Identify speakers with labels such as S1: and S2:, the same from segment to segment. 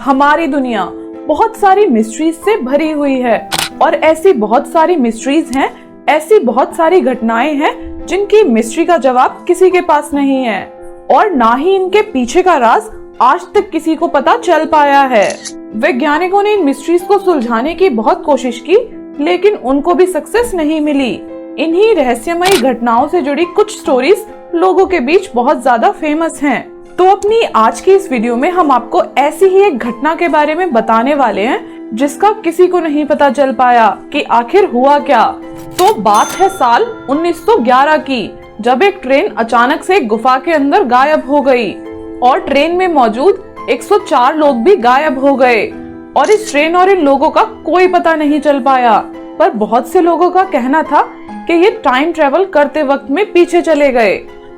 S1: हमारी दुनिया बहुत सारी मिस्ट्रीज से भरी हुई है और ऐसी बहुत सारी मिस्ट्रीज हैं, ऐसी बहुत सारी घटनाएं हैं जिनकी मिस्ट्री का जवाब किसी के पास नहीं है और ना ही इनके पीछे का राज आज तक किसी को पता चल पाया है। वैज्ञानिकों ने इन मिस्ट्रीज को सुलझाने की बहुत कोशिश की, लेकिन उनको भी सक्सेस नहीं मिली। इन्हीं रहस्यमयी घटनाओं से जुड़ी कुछ स्टोरीज लोगों के बीच बहुत ज्यादा फेमस हैं। तो अपनी आज की इस वीडियो में हम आपको ऐसी ही एक घटना के बारे में बताने वाले हैं जिसका किसी को नहीं पता चल पाया कि आखिर हुआ क्या। तो बात है साल 1911 की, जब एक ट्रेन अचानक से एक गुफा के अंदर गायब हो गई और ट्रेन में मौजूद 104 लोग भी गायब हो गए और इस ट्रेन और इन लोगों का कोई पता नहीं चल पाया। पर बहुत से लोगों का कहना था कि ये टाइम ट्रेवल करते वक्त में पीछे चले गए।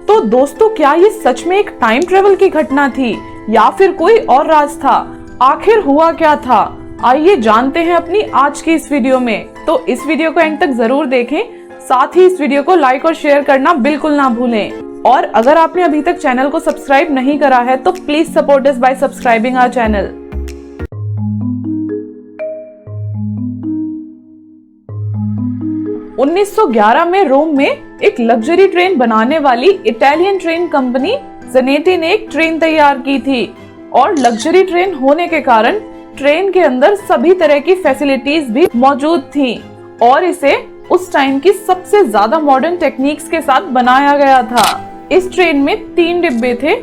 S1: तो दोस्तों, क्या ये सच में एक टाइम ट्रेवल की घटना थी या फिर कोई और राज था? आखिर हुआ क्या था? आइए जानते हैं अपनी आज की इस वीडियो में। तो इस वीडियो को एंड तक जरूर देखें, साथ ही इस वीडियो को लाइक और शेयर करना बिल्कुल ना भूलें। और अगर आपने अभी तक चैनल को सब्सक्राइब नहीं करा है तो please support us by subscribing our channel. – 1911 में रोम में एक लग्जरी ट्रेन बनाने वाली इटालियन ट्रेन कंपनी ज़नेटी ने एक ट्रेन तैयार की थी और लग्जरी ट्रेन होने के कारण ट्रेन के अंदर सभी तरह की फैसिलिटीज भी मौजूद थी और इसे उस टाइम की सबसे ज्यादा मॉडर्न टेक्निक्स के साथ बनाया गया था। इस ट्रेन में 3 डिब्बे थे।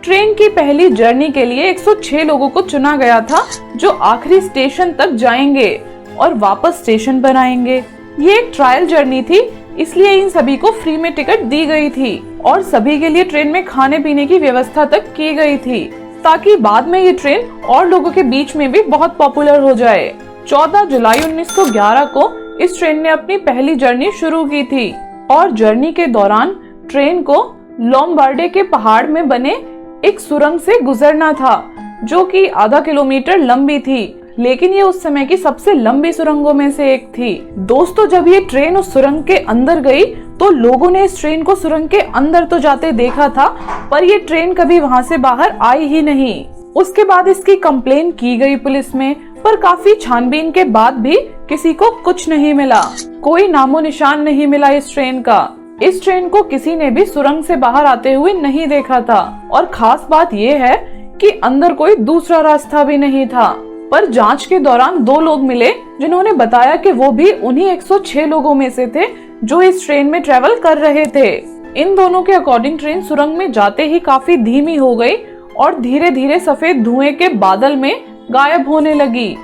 S1: ट्रेन की पहली जर्नी के लिए 106 लोगों को चुना गया था जो आखिरी स्टेशन तक जाएंगे और वापस स्टेशन पर आएंगे। ये एक ट्रायल जर्नी थी, इसलिए इन सभी को फ्री में टिकट दी गई थी और सभी के लिए ट्रेन में खाने पीने की व्यवस्था तक की गई थी ताकि बाद में ये ट्रेन और लोगों के बीच में भी बहुत पॉपुलर हो जाए। 14 जुलाई 1911 को इस ट्रेन ने अपनी पहली जर्नी शुरू की थी और जर्नी के दौरान ट्रेन को लोम्बार्डे के पहाड़ में बने एक सुरंग से गुजरना था जो कि आधा किलोमीटर लंबी थी, लेकिन ये उस समय की सबसे लंबी सुरंगों में से एक थी। दोस्तों, जब ये ट्रेन उस सुरंग के अंदर गई तो लोगों ने इस ट्रेन को सुरंग के अंदर तो जाते देखा था, पर ये ट्रेन कभी वहां से बाहर आई ही नहीं। उसके बाद इसकी कंप्लेन की गई पुलिस में, पर काफी छानबीन के बाद भी किसी को कुछ नहीं मिला। कोई नामो निशान नहीं मिला इस ट्रेन का। इस ट्रेन को किसी ने भी सुरंग से बाहर आते हुए नहीं देखा था और खास बात यह है कि अंदर कोई दूसरा रास्ता भी नहीं था। पर जांच के दौरान 2 लोग मिले जिन्होंने बताया कि वो भी उन्हीं 106 लोगों में से थे जो इस ट्रेन में ट्रेवल कर रहे थे। इन दोनों के अकॉर्डिंग ट्रेन सुरंग में जाते ही काफी धीमी हो गई और धीरे धीरे सफेद धुएं के बादल में गायब होने लगी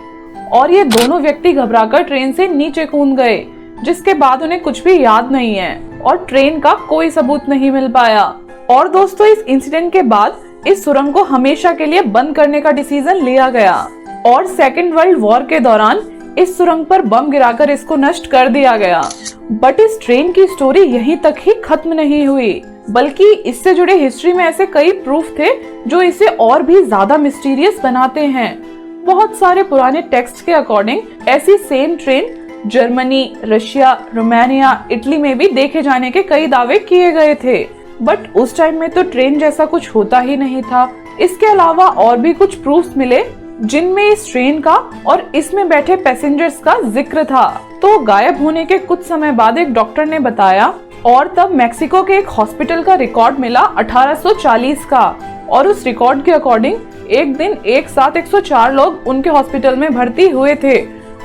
S1: और ये दोनों व्यक्ति घबराकर ट्रेन से नीचे कूद गए, जिसके बाद उन्हें कुछ भी याद नहीं है और ट्रेन का कोई सबूत नहीं मिल पाया। और दोस्तों, इस इंसिडेंट के बाद इस सुरंग को हमेशा के लिए बंद करने का डिसीजन लिया गया और सेकेंड वर्ल्ड वॉर के दौरान इस सुरंग पर बम गिराकर इसको नष्ट कर दिया गया। बट इस ट्रेन की स्टोरी यहीं तक ही खत्म नहीं हुई, बल्कि इससे जुड़े हिस्ट्री में ऐसे कई प्रूफ थे जो इसे और भी ज्यादा मिस्टीरियस बनाते हैं। बहुत सारे पुराने टेक्स्ट के अकॉर्डिंग ऐसी same train Germany, Russia, Romania, Italy में भी देखे जाने के कई दावे किए गए थे, बट उस टाइम में तो ट्रेन जैसा कुछ होता ही नहीं था। इसके अलावा और भी कुछ प्रूफ्स मिले जिनमें इस ट्रेन का और इसमें बैठे पैसेंजर्स का जिक्र था। तो गायब होने के कुछ समय बाद एक डॉक्टर ने बताया और तब मेक्सिको के एक हॉस्पिटल का रिकॉर्ड मिला 1840 का और उस रिकॉर्ड के अकॉर्डिंग एक दिन एक साथ 104 लोग उनके हॉस्पिटल में भर्ती हुए थे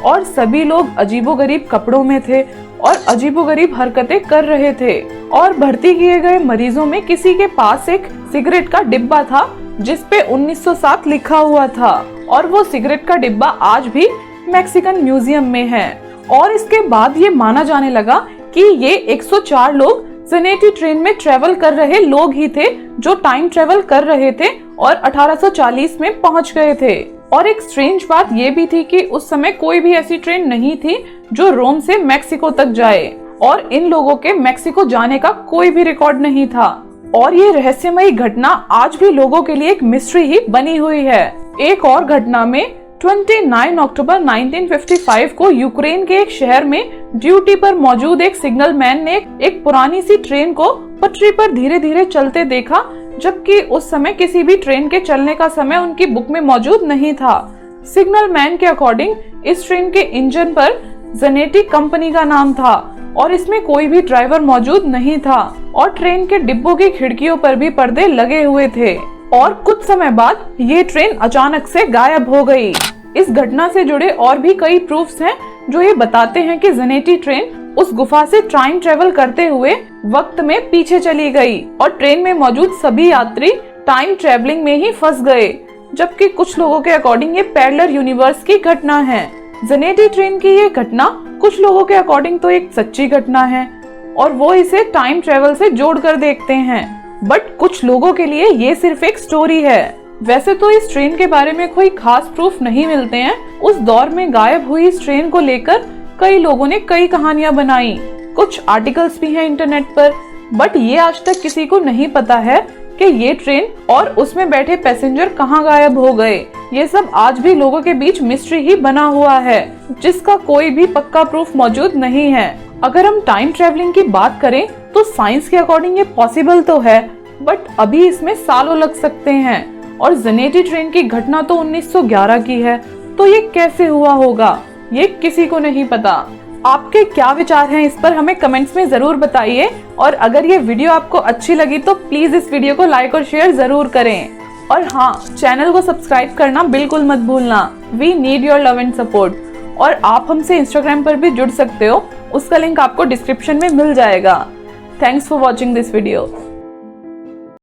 S1: और सभी लोग अजीबोगरीब कपड़ों में थे और अजीबोगरीब हरकतें कर रहे थे। और भर्ती किए गए मरीजों में किसी के पास एक सिगरेट का डिब्बा था जिसपे 1907 लिखा हुआ था और वो सिगरेट का डिब्बा आज भी मैक्सिकन म्यूजियम में है। और इसके बाद ये माना जाने लगा कि ये 104 लोग ज़नेटी ट्रेन में ट्रेवल कर रहे लोग ही थे जो टाइम ट्रेवल कर रहे थे और 1840 में पहुंच गए थे। और एक स्ट्रेंज बात ये भी थी कि उस समय कोई भी ऐसी ट्रेन नहीं थी जो रोम से मैक्सिको तक जाए और इन लोगों के मैक्सिको जाने का कोई भी रिकॉर्ड नहीं था। और ये रहस्यमयी घटना आज भी लोगों के लिए एक मिस्ट्री ही बनी हुई है। एक और घटना में 29 अक्टूबर 1955 को यूक्रेन के एक शहर में ड्यूटी पर मौजूद एक सिग्नल मैन ने एक पुरानी सी ट्रेन को पटरी पर धीरे धीरे चलते देखा जबकि उस समय किसी भी ट्रेन के चलने का समय उनकी बुक में मौजूद नहीं था। सिग्नल मैन के अकॉर्डिंग इस ट्रेन के इंजन पर ज़नेटी कंपनी का नाम था और इसमें कोई भी ड्राइवर मौजूद नहीं था और ट्रेन के डिब्बों की खिड़कियों पर भी पर्दे लगे हुए थे। और कुछ समय बाद ये ट्रेन अचानक से गायब हो गई। इस घटना से जुड़े और भी कई प्रूफ्स हैं जो ये बताते हैं कि ज़नेटी ट्रेन उस गुफा से टाइम ट्रेवल करते हुए वक्त में पीछे चली गई और ट्रेन में मौजूद सभी यात्री टाइम ट्रेवलिंग में ही फंस गए। जबकि कुछ लोगों के अकॉर्डिंग ये पैरेलल यूनिवर्स की घटना है। ज़नेटी ट्रेन की ये घटना कुछ लोगों के अकॉर्डिंग तो एक सच्ची घटना है और वो इसे टाइम ट्रेवल से जोड़कर देखते हैं, बट कुछ लोगों के लिए ये सिर्फ एक स्टोरी है। वैसे तो इस ट्रेन के बारे में कोई खास प्रूफ नहीं मिलते हैं। उस दौर में गायब हुई इस ट्रेन को लेकर कई लोगों ने कई कहानियां बनाई, कुछ आर्टिकल्स भी हैं इंटरनेट पर, बट ये आज तक किसी को नहीं पता है कि ये ट्रेन और उसमें बैठे पैसेंजर कहाँ गायब हो गए। ये सब आज भी लोगों के बीच मिस्ट्री ही बना हुआ है, जिसका कोई भी पक्का प्रूफ मौजूद नहीं है। अगर हम टाइम ट्रेवलिंग की बात करें तो साइंस के अकॉर्डिंग ये पॉसिबल तो है, बट अभी इसमें सालों लग सकते हैं। और ज़नेटी ट्रेन की घटना तो 1911 की है, तो ये कैसे हुआ होगा ये किसी को नहीं पता। आपके क्या विचार हैं इस पर हमें कमेंट्स में जरूर बताइए। और अगर ये वीडियो आपको अच्छी लगी तो प्लीज इस वीडियो को लाइक और शेयर जरूर करें। और हाँ, चैनल को सब्सक्राइब करना बिल्कुल मत भूलना। We need your love and support. और आप हमसे इंस्टाग्राम पर भी जुड़ सकते हो, उसका लिंक आपको डिस्क्रिप्शन में मिल जाएगा। Thanks for watching this video.